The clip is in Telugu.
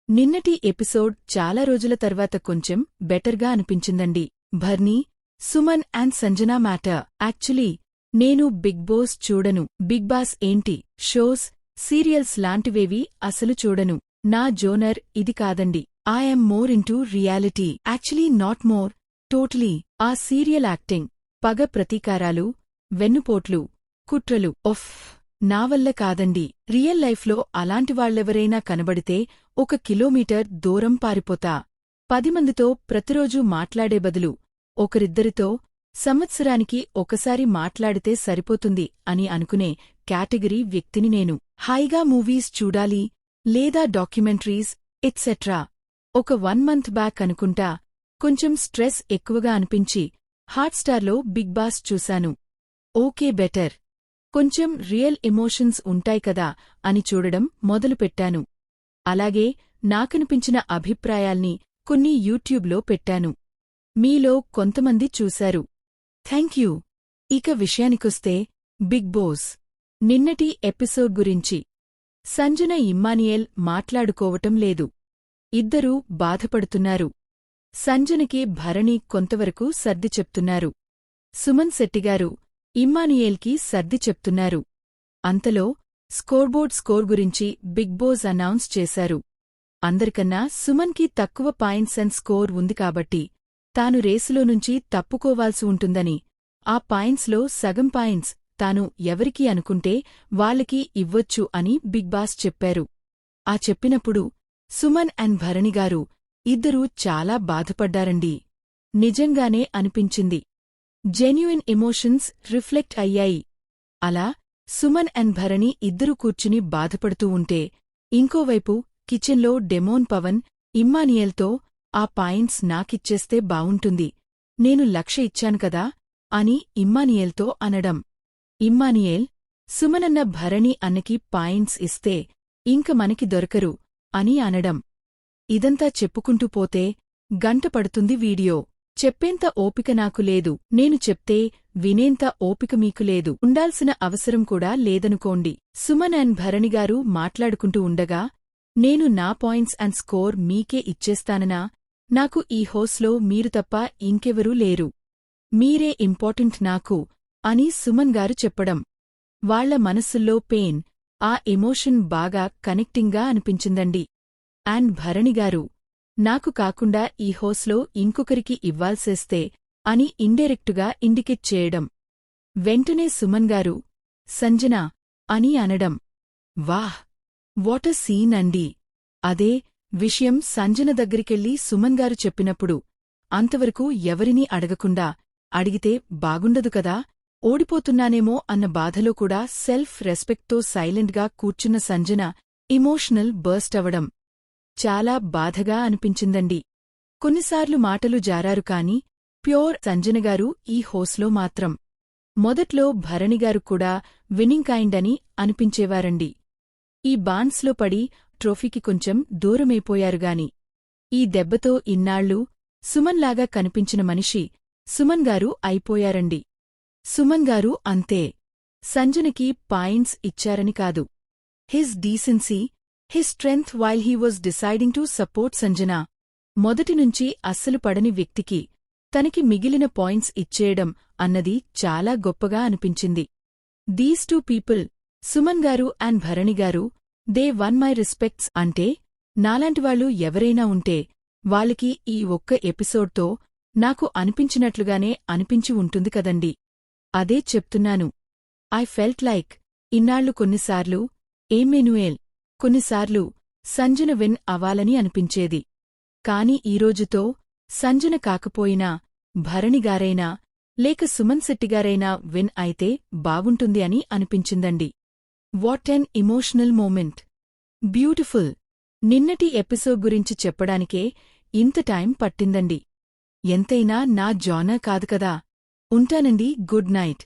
నిన్నటి ఎపిసోడ్ చాలా రోజుల తర్వాత కొంచెం బెటర్గా అనిపించిందండి. Bharani, Suman and Sanjana matter. Actually నేను బిగ్ బాస్ చూడను. బిగ్ బాస్ ఏంటి, షోస్, సీరియల్స్ లాంటివేవీ అసలు చూడను. నా జోనర్ ఇది కాదండి. I'm more into reality. Actually not more, totally. ఆ సీరియల్ యాక్టింగ్, పగ ప్రతీకారాలు, వెన్నుపోట్లు, కుట్రలు, ఒఫ్, నా వల్ల కాదండి. రియల్ లైఫ్లో అలాంటివాళ్లెవరైనా కనబడితే 1 కిలోమీటర్ దూరం పారిపోతా. 10 మందితో ప్రతిరోజూ మాట్లాడే బదులు ఒకరిద్దరితో సంవత్సరానికి ఒకసారి మాట్లాడితే సరిపోతుంది అని అనుకునే కేటగిరీ వ్యక్తిని నేను. హాయిగా మూవీస్ చూడాలి, లేదా డాక్యుమెంటరీస్ ఎట్సెట్రా. ఒక 1 మంత్ బ్యాక్ అనుకుంటా కొంచెం స్ట్రెస్ ఎక్కువగా అనిపించి హాట్స్టార్లో బిగ్ బాస్ చూశాను. Okay, better. కొంచెం రియల్ ఎమోషన్స్ ఉంటాయి కదా అని చూడడం మొదలుపెట్టాను. అలాగే నాకనిపించిన అభిప్రాయాల్ని కొన్ని యూట్యూబ్లో పెట్టాను. మీలో కొంతమంది చూశారు. థాంక్యూ. ఇక విషయానికొస్తే బిగ్ బాస్ నిన్నటి ఎపిసోడ్ గురించి. సంజన ఇమ్మానియేల్ మాట్లాడుకోవటం లేదు. ఇద్దరూ బాధపడుతున్నారు. సంజనకి భరణి కొంతవరకు సర్ది చెప్తున్నారు. సుమన్ శెట్టిగారు ఇమ్మానియేల్కి సర్ది చెప్తున్నారు. అంతలో స్కోర్బోర్డ్ స్కోర్ గురించి బిగ్ బాస్ అనౌన్స్ చేశారు. అందరికన్నా సుమన్కి తక్కువ పాయింట్స్ అండ్ స్కోర్ ఉంది కాబట్టి తాను రేసులో నుంచి తప్పుకోవాల్సి ఉంటుందని, ఆ పాయింట్స్లో సగం పాయింట్స్ తాను ఎవరికి అనుకుంటే వాళ్ళకి ఇవ్వొచ్చు అని బిగ్ బాస్ చెప్పారు. ఆ చెప్పినప్పుడు సుమన్ అండ్ భరణిగారు ఇద్దరూ చాలా బాధపడ్డారండి. నిజంగానే అనిపించింది. జెన్యూన్ ఎమోషన్స్ రిఫ్లెక్ట్ అయ్యాయి. అలా సుమన్ అండ్ భరణి ఇద్దరూ కూర్చుని బాధపడుతూ ఉంటే, ఇంకోవైపు కిచెన్లో డెమోన్ పవన్ ఇమ్మానియేల్తో ఆ పాయింట్స్ నాకిచ్చేస్తే బావుంటుంది, నేను 1,00,000 ఇచ్చాను కదా అని ఇమ్మానియేల్తో అనడం. ఇమ్మానియేల్, సుమనన్న భరణి అన్నకి పాయింట్స్ ఇస్తే ఇంక మనకి దొరకరు అని అనడం. ఇదంతా చెప్పుకుంటూ పోతే గంట పడుతుంది వీడియో. చెప్పేంత ఓపిక నాకు లేదు. నేను చెప్తే వినేంత ఓపిక మీకు లేదు. ఉండాల్సిన అవసరం కూడా లేదనుకోండి. సుమన్ అండ్ భరణిగారు మాట్లాడుకుంటూ ఉండగా నేను నా పాయింట్స్ అండ్ స్కోర్ మీకే ఇచ్చేస్తాననా? నాకు ఈ హౌస్లో మీరు తప్ప ఇంకెవరూ లేరు. మీరే ఇంపార్టెంట్ నాకు అని సుమన్ గారు చెప్పడం. వాళ్ల మనసుల్లో పెయిన్, ఆ ఎమోషన్ బాగా కనెక్టింగ్గా అనిపించిందండి. అండ్ భరణిగారు, నాకు కాకుండా ఈ హౌస్లో ఇంకొకరికి ఇవ్వాల్సేస్తే అని ఇండైరెక్టుగా ఇండికేట్ చేయడం. వెంటనే సుమన్ గారు, సంజనా అని అనడం. వాహ్, వాట్ ఎ సీన్ అండి. అదే విషయం సంజన దగ్గరికెళ్ళి సుమన్ గారు చెప్పినప్పుడు అంతవరకు ఎవరినీ అడగకుండా అడిగితే బాగుండదు కదా, ఓడిపోతున్నానేమో అన్న బాధలో కూడా సెల్ఫ్ రెస్పెక్ట్తో సైలెంట్గా కూర్చున్న సంజన ఇమోషనల్ బర్స్ట్ అవడం చాలా బాధగా అనిపించిందండి. కొన్నిసార్లు మాటలు జారారు కాని ప్యూర్ సంజనగారు ఈ హౌస్లో మాత్రం. మొదట్లో భరణిగారు కూడా విన్నింగ్ కైండ్ అని అనిపించేవారండి. ఈ బాన్స్లో పడి ట్రోఫీకి కొంచెం దూరమైపోయారుగాని ఈ దెబ్బతో ఇన్నాళ్లూ సుమన్లాగా కనిపించిన మనిషి సుమన్ గారు అయిపోయారండి. సుమన్ గారు అంతే. సంజనకి పాయింట్స్ ఇచ్చారని కాదు. His decency, his strength while he was deciding to support Sanjana. మొదటినుంచి అస్సలు పడని వ్యక్తికి తనకి మిగిలిన పాయింట్స్ ఇచ్చేయడం అన్నది చాలా గొప్పగా అనిపించింది. These 2 people, Suman garu and భరణిగారు, దే వన్ మై రెస్పెక్ట్స్. అంటే నాలాంటివాళ్లు ఎవరైనా ఉంటే వాళ్ళకి ఈ ఒక్క ఎపిసోడ్తో నాకు అనిపించినట్లుగానే అనిపించి ఉంటుంది కదండి. అదే చెప్తున్నాను. ఐ ఫెల్ట్ లైక్ ఇన్నాళ్లు కొన్నిసార్లు ఎమ్మాన్యుయేల్, కొన్నిసార్లు సంజన విన్ అవ్వాలని అనిపించేది. కాని ఈరోజుతో సంజన కాకపోయినా భరణిగారైనా లేక సుమన్ శెట్టిగారైనా విన్ అయితే బావుంటుంది అని అనిపించిందండి. What an emotional moment. Beautiful. నిన్నటి ఎపిసోడ్ గురించి చెప్పడానికే ఇంత టైం పట్టిందండి. ఎంతైనా నా జానర్ కాదు కదా. ఉంటానండి. Good night.